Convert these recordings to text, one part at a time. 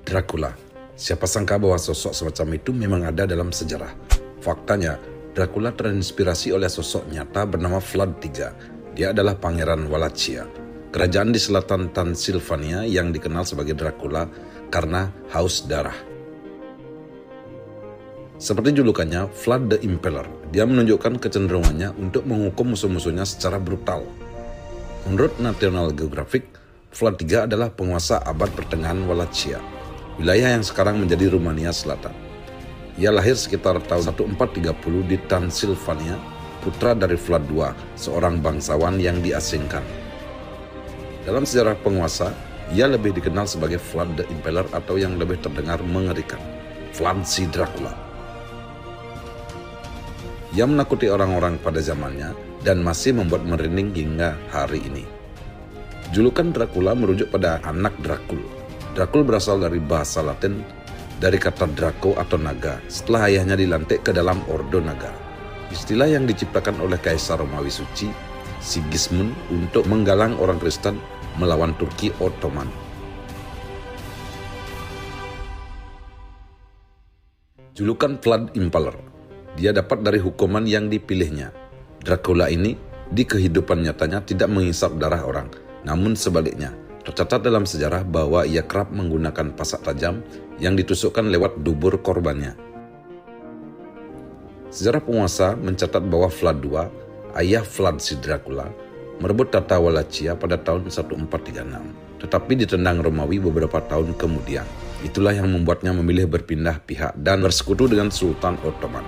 Dracula. Siapa sangka bahwa sosok semacam itu memang ada dalam sejarah. Faktanya, Dracula terinspirasi oleh sosok nyata bernama Vlad III. Dia adalah Pangeran Wallachia, kerajaan di selatan Transilvania yang dikenal sebagai Dracula karena haus darah. Seperti julukannya, Vlad the Impaler, dia menunjukkan kecenderungannya untuk menghukum musuh-musuhnya secara brutal. Menurut National Geographic, Vlad III adalah penguasa abad pertengahan Wallachia, wilayah yang sekarang menjadi Rumania Selatan. Ia lahir sekitar tahun 1430 di Transilvania, putra dari Vlad II, seorang bangsawan yang diasingkan. Dalam sejarah penguasa, ia lebih dikenal sebagai Vlad the Impaler atau yang lebih terdengar mengerikan, Vlad si Dracula. Ia menakuti orang-orang pada zamannya dan masih membuat merinding hingga hari ini. Julukan Dracula merujuk pada anak Dracul. Dracul berasal dari bahasa Latin dari kata Draco atau naga setelah ayahnya dilantik ke dalam ordo naga. Istilah yang diciptakan oleh Kaisar Romawi Suci, Sigismund, untuk menggalang orang Kristen melawan Turki Ottoman. Julukan Vlad Impaler, dia dapat dari hukuman yang dipilihnya. Dracula ini di kehidupan nyatanya tidak menghisap darah orang, namun sebaliknya. Tercatat dalam sejarah bahwa ia kerap menggunakan pasak tajam yang ditusukkan lewat dubur korbannya. Sejarah penguasa mencatat bahwa Vlad II, ayah Vlad si Dracula, merebut tata Wallachia pada tahun 1436, tetapi ditendang Romawi beberapa tahun kemudian. Itulah yang membuatnya memilih berpindah pihak dan bersekutu dengan Sultan Ottoman.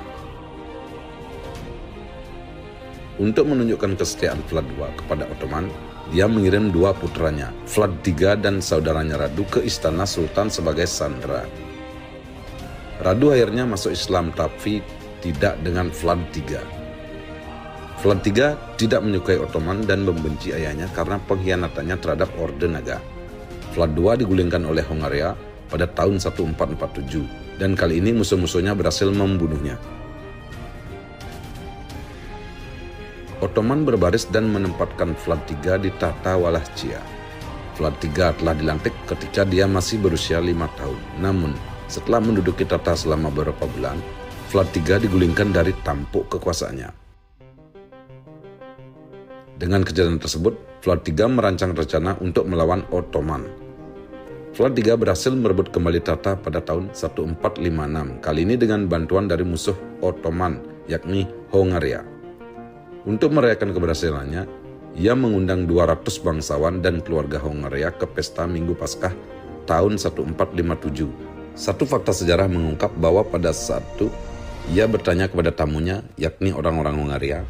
Untuk menunjukkan kesetiaan Vlad II kepada Ottoman, dia mengirim dua putranya, Vlad III dan saudaranya Radu, ke istana Sultan sebagai sandera. Radu akhirnya masuk Islam tapi tidak dengan Vlad III. Vlad III tidak menyukai Ottoman dan membenci ayahnya karena pengkhianatannya terhadap Orde Naga. Vlad II digulingkan oleh Hongaria pada tahun 1447 dan kali ini musuh-musuhnya berhasil membunuhnya. Ottoman berbaris dan menempatkan Vlad III di tahta Wallachia. Vlad III telah dilantik ketika dia masih berusia 5 tahun. Namun, setelah menduduki tahta selama beberapa bulan, Vlad III digulingkan dari tampuk kekuasaannya. Dengan kejadian tersebut, Vlad III merancang rencana untuk melawan Ottoman. Vlad III berhasil merebut kembali tahta pada tahun 1456, kali ini dengan bantuan dari musuh Ottoman, yakni Hongaria. Untuk merayakan keberhasilannya, ia mengundang 200 bangsawan dan keluarga Hongaria ke pesta Minggu Paskah tahun 1457. Satu fakta sejarah mengungkap bahwa pada saat itu, ia bertanya kepada tamunya, yakni orang-orang Hongaria,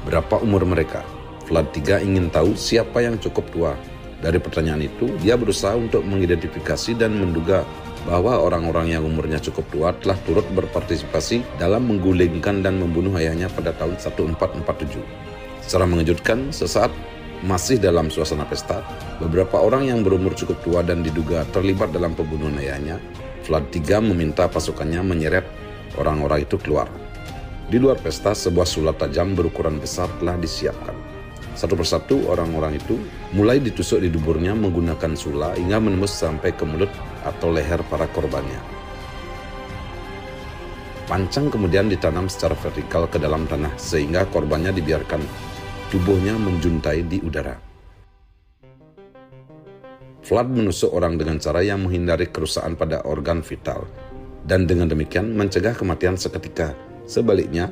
berapa umur mereka. Vlad III ingin tahu siapa yang cukup tua. Dari pertanyaan itu, dia berusaha untuk mengidentifikasi dan menduga bahwa orang-orang yang umurnya cukup tua telah turut berpartisipasi dalam menggulingkan dan membunuh ayahnya pada tahun 1447. Secara mengejutkan, sesaat masih dalam suasana pesta, beberapa orang yang berumur cukup tua dan diduga terlibat dalam pembunuhan ayahnya, Vlad III meminta pasukannya menyeret orang-orang itu keluar. Di luar pesta, sebuah sulat tajam berukuran besar telah disiapkan. Satu persatu orang-orang itu mulai ditusuk di duburnya menggunakan sula hingga menembus sampai ke mulut atau leher para korbannya. Pancang kemudian ditanam secara vertikal ke dalam tanah sehingga korbannya dibiarkan tubuhnya menjuntai di udara. Vlad menusuk orang dengan cara yang menghindari kerusakan pada organ vital dan dengan demikian mencegah kematian seketika. Sebaliknya,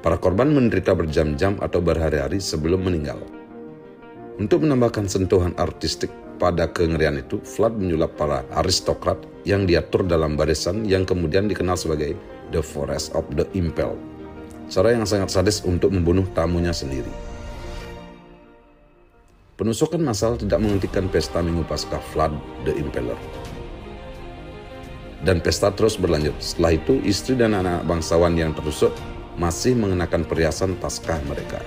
para korban menderita berjam-jam atau berhari-hari sebelum meninggal. Untuk menambahkan sentuhan artistik pada kengerian itu, Vlad menyulap para aristokrat yang diatur dalam barisan yang kemudian dikenal sebagai The Forest of the Impaled. Cara yang sangat sadis untuk membunuh tamunya sendiri. Penusukan massal tidak menghentikan pesta Minggu Paskah Vlad the Impaler. Dan pesta terus berlanjut. Setelah itu, istri dan anak bangsawan yang tertusuk masih mengenakan perhiasan Paskah mereka.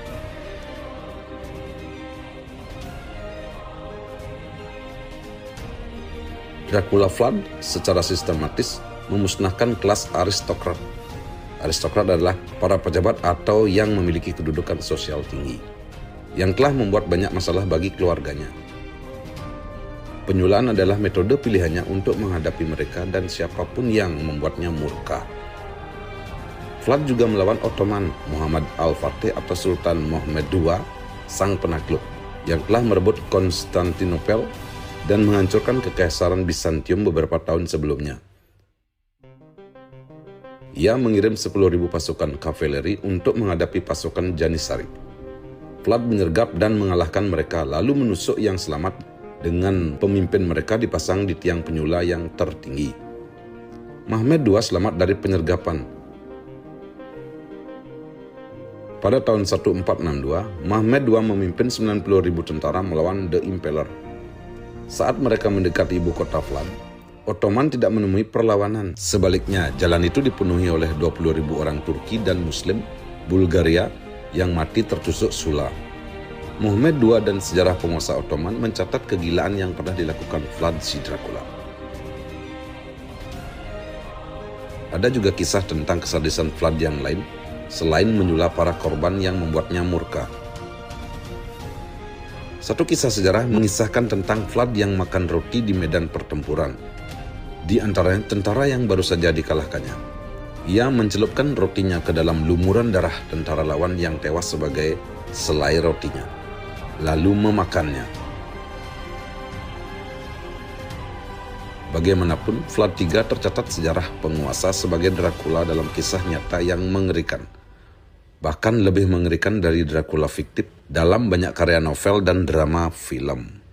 Dracula Vlad secara sistematis memusnahkan kelas aristokrat. Aristokrat adalah para pejabat atau yang memiliki kedudukan sosial tinggi, yang telah membuat banyak masalah bagi keluarganya. Penyulaan adalah metode pilihannya untuk menghadapi mereka dan siapapun yang membuatnya murka. Vlad juga melawan Ottoman, Muhammad Al-Fatih atau Sultan Mehmed II, sang penakluk, yang telah merebut Konstantinopel dan menghancurkan kekaisaran Bizantium beberapa tahun sebelumnya. Ia mengirim 10.000 pasukan kavaleri untuk menghadapi pasukan Janissary. Vlad menyergap dan mengalahkan mereka, lalu menusuk yang selamat dengan pemimpin mereka dipasang di tiang penyula yang tertinggi. Mehmed II selamat dari penyergapan. Pada tahun 1462, Mehmed II memimpin 90.000 tentara melawan The Impaler. Saat mereka mendekati ibu kota Vlad, Ottoman tidak menemui perlawanan. Sebaliknya, jalan itu dipenuhi oleh 20.000 orang Turki dan Muslim Bulgaria yang mati tertusuk sula. Mehmed II dan sejarah penguasa Ottoman mencatat kegilaan yang pernah dilakukan Vlad si Dracula. Ada juga kisah tentang kesadisan Vlad yang lain, selain menyula para korban yang membuatnya murka. Satu kisah sejarah mengisahkan tentang Vlad yang makan roti di medan pertempuran. Di antaranya tentara yang baru saja dikalahkannya. Ia mencelupkan rotinya ke dalam lumuran darah tentara lawan yang tewas sebagai selai rotinya, lalu memakannya. Bagaimanapun, Vlad III tercatat sejarah penguasa sebagai Dracula dalam kisah nyata yang mengerikan. Bahkan lebih mengerikan dari Dracula fiktif dalam banyak karya novel dan drama film.